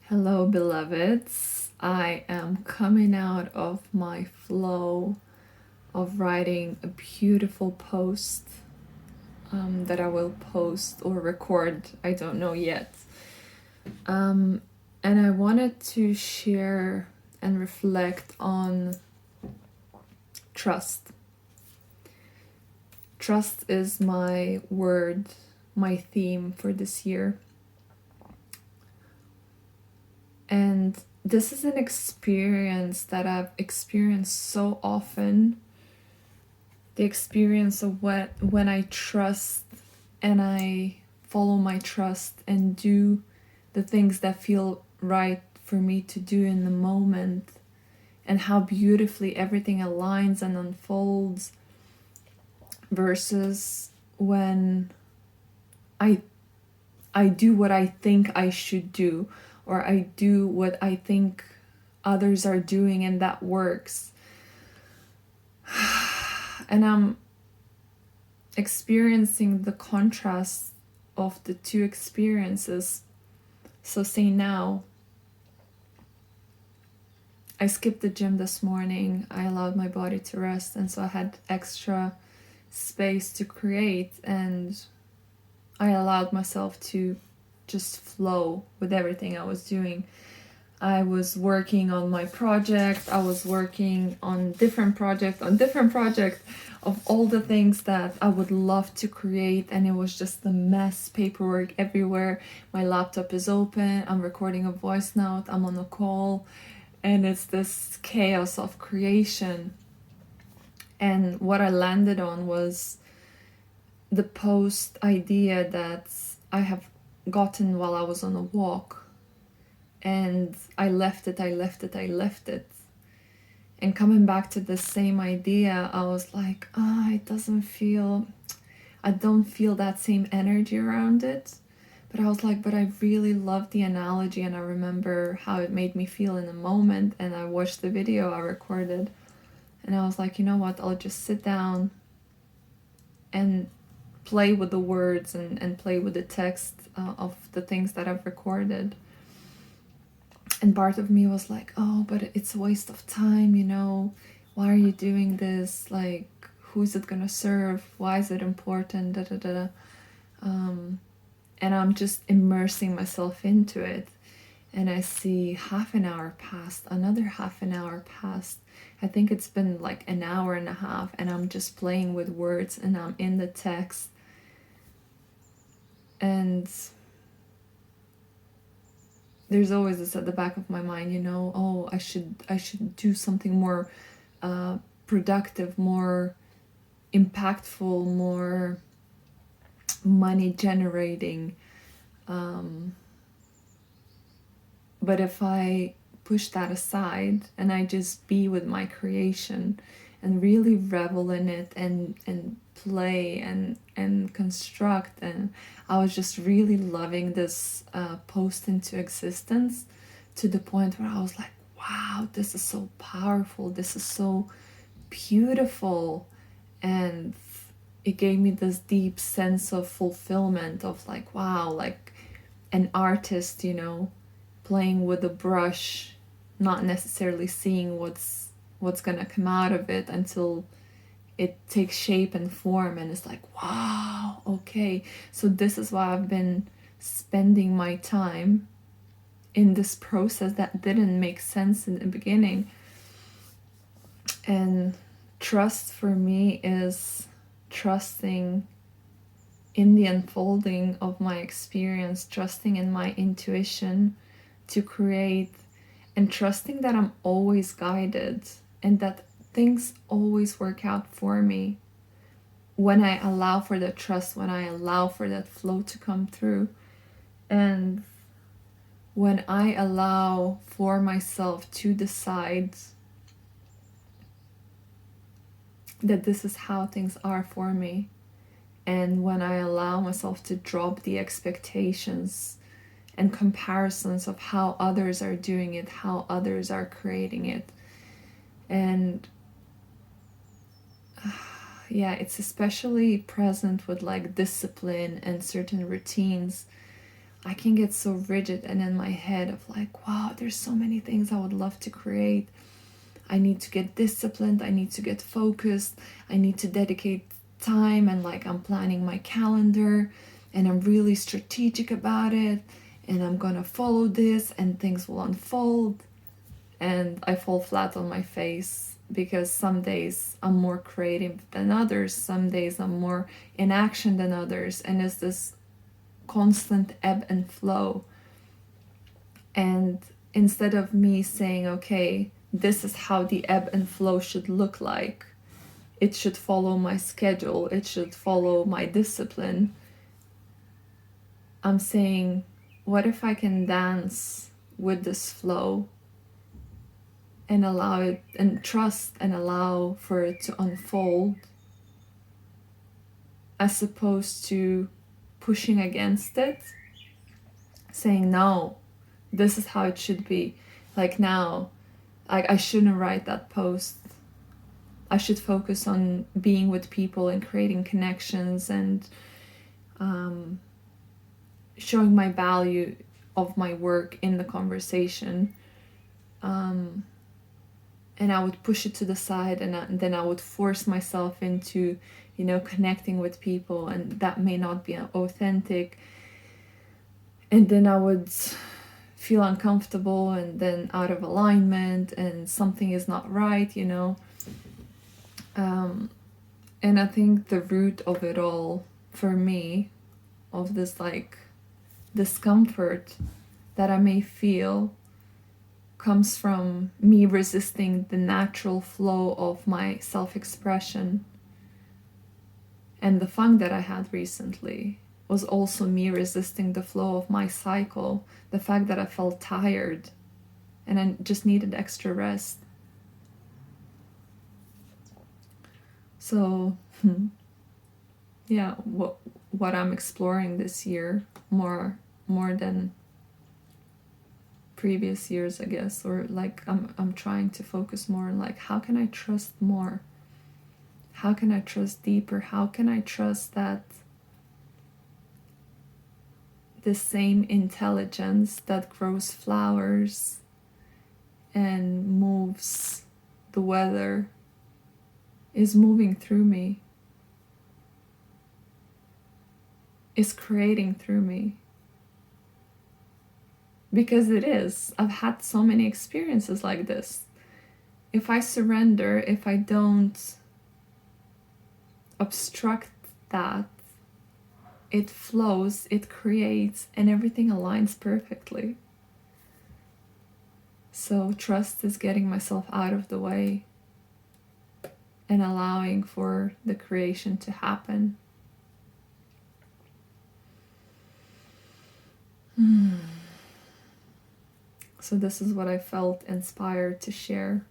Hello, beloveds. I am coming out of my flow of writing a beautiful post that I will post or record. I don't know yet. And I wanted to share and reflect on trust. Trust is my word, my theme for this year. And this is an experience that I've experienced so often. The experience of when I trust and I follow my trust and do the things that feel right for me to do in the moment, and how beautifully everything aligns and unfolds, versus when I do what I think I should do, or I do what I think others are doing and that works. And I'm experiencing the contrast of the two experiences. So say now, I skipped the gym this morning. I allowed my body to rest, and so I had extra space to create, and I allowed myself to just flow with everything I was doing. I was working on my project. I was working on different project of all the things that I would love to create, and it was just a mess, paperwork everywhere. My laptop is open. I'm recording a voice note. I'm on a call, and it's this chaos of creation. And what I landed on was the post idea that I have gotten while I was on a walk, and I left it. And coming back to the same idea, I was like, it doesn't feel, I don't feel that same energy around it. But I was like, but I really love the analogy, and I remember how it made me feel in the moment. And I watched the video I recorded, and I was like, you know what, I'll just sit down and play with the words and play with the text of the things that I've recorded. And part of me was like, oh, but it's a waste of time, why are you doing this? Like, who's it gonna serve? Why is it important? And I'm just immersing myself into it. And I see half an hour passed, another half an hour passed. I think it's been like an hour and a half, and I'm just playing with words, and I'm in the text. And there's always this at the back of my mind, I should do something more productive, more impactful, more money generating. But if I push that aside and I just be with my creation and really revel in it and play and construct, and I was just really loving this post into existence, to the point where I was like, wow, this is so powerful, this is so beautiful. And it gave me this deep sense of fulfillment of like, wow, like an artist, playing with a brush, not necessarily seeing what's gonna come out of it until it takes shape and form, and it's like, wow, okay. So this is why I've been spending my time in this process that didn't make sense in the beginning. And trust for me is trusting in the unfolding of my experience, trusting in my intuition to create, and trusting that I'm always guided and that things always work out for me when I allow for that trust, when I allow for that flow to come through, and when I allow for myself to decide that this is how things are for me, and when I allow myself to drop the expectations and comparisons of how others are doing it, how others are creating it. And yeah, it's especially present with like discipline and certain routines I can get so rigid and in my head of like, wow, there's so many things I would love to create. I need to get disciplined, I need to get focused, I need to dedicate time, and like I'm planning my calendar and I'm really strategic about it, and I'm gonna follow this and things will unfold. And I fall flat on my face because some days I'm more creative than others, some days I'm more in action than others, and it's this constant ebb and flow. And instead of me saying, okay, this is how the ebb and flow should look like, it should follow my schedule, it should follow my discipline, I'm saying, what if I can dance with this flow and allow it, and trust and allow for it to unfold, as opposed to pushing against it, saying, no, this is how it should be. Like now, I shouldn't write that post. I should focus on being with people and creating connections and showing my value of my work in the conversation. And I would push it to the side, and then I would force myself into, connecting with people, and that may not be authentic. And then I would feel uncomfortable and then out of alignment, and something is not right, And I think the root of it all, for me, of this like discomfort that I may feel, comes from me resisting the natural flow of my self-expression. And the funk that I had recently was also me resisting the flow of my cycle, the fact that I felt tired and I just needed extra rest. So, yeah, what I'm exploring this year more than previous years, I guess, or like I'm trying to focus more on like, how can I trust more? How can I trust deeper? How can I trust that the same intelligence that grows flowers and moves the weather is moving through me, is creating through me? Because it is. I've had so many experiences like this. If I surrender, if I don't obstruct that, it flows, it creates, and everything aligns perfectly. So trust is getting myself out of the way and allowing for the creation to happen. So this is what I felt inspired to share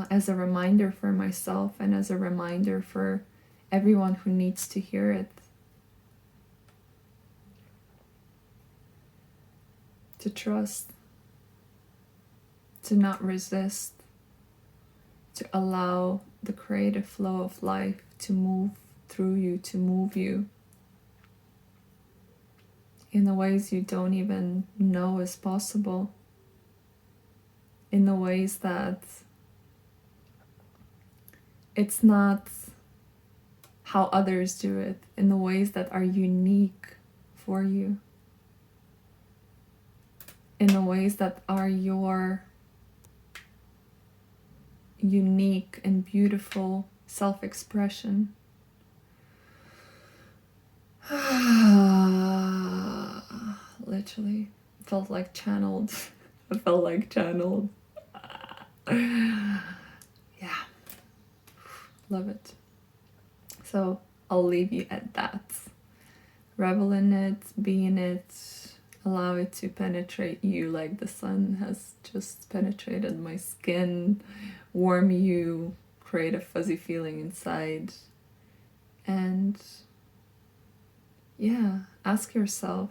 as a reminder for myself and as a reminder for everyone who needs to hear it. To trust, to not resist, to allow the creative flow of life to move through you, to move you in the ways you don't even know is possible, in the ways that it's not how others do it, in the ways that are unique for you, in the ways that are your unique and beautiful self-expression. Literally felt like channeled. I felt like channeled. Yeah, love it. So I'll leave you at that. Revel in it, be in it, allow it to penetrate you like the sun has just penetrated my skin, warm you, create a fuzzy feeling inside. And yeah, ask yourself,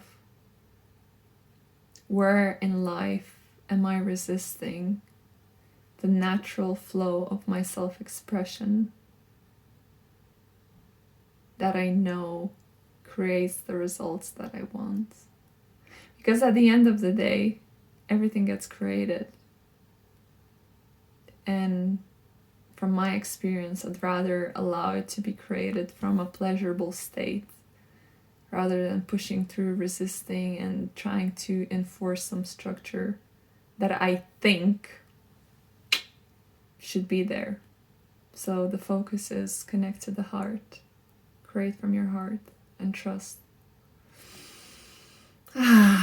where in life am I resisting the natural flow of my self-expression that I know creates the results that I want? Because at the end of the day, everything gets created. And from my experience, I'd rather allow it to be created from a pleasurable state rather than pushing through, resisting, and trying to enforce some structure that I think should be there. So the focus is connect to the heart, create from your heart, and trust.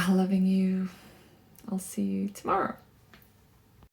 Loving you. I'll see you tomorrow.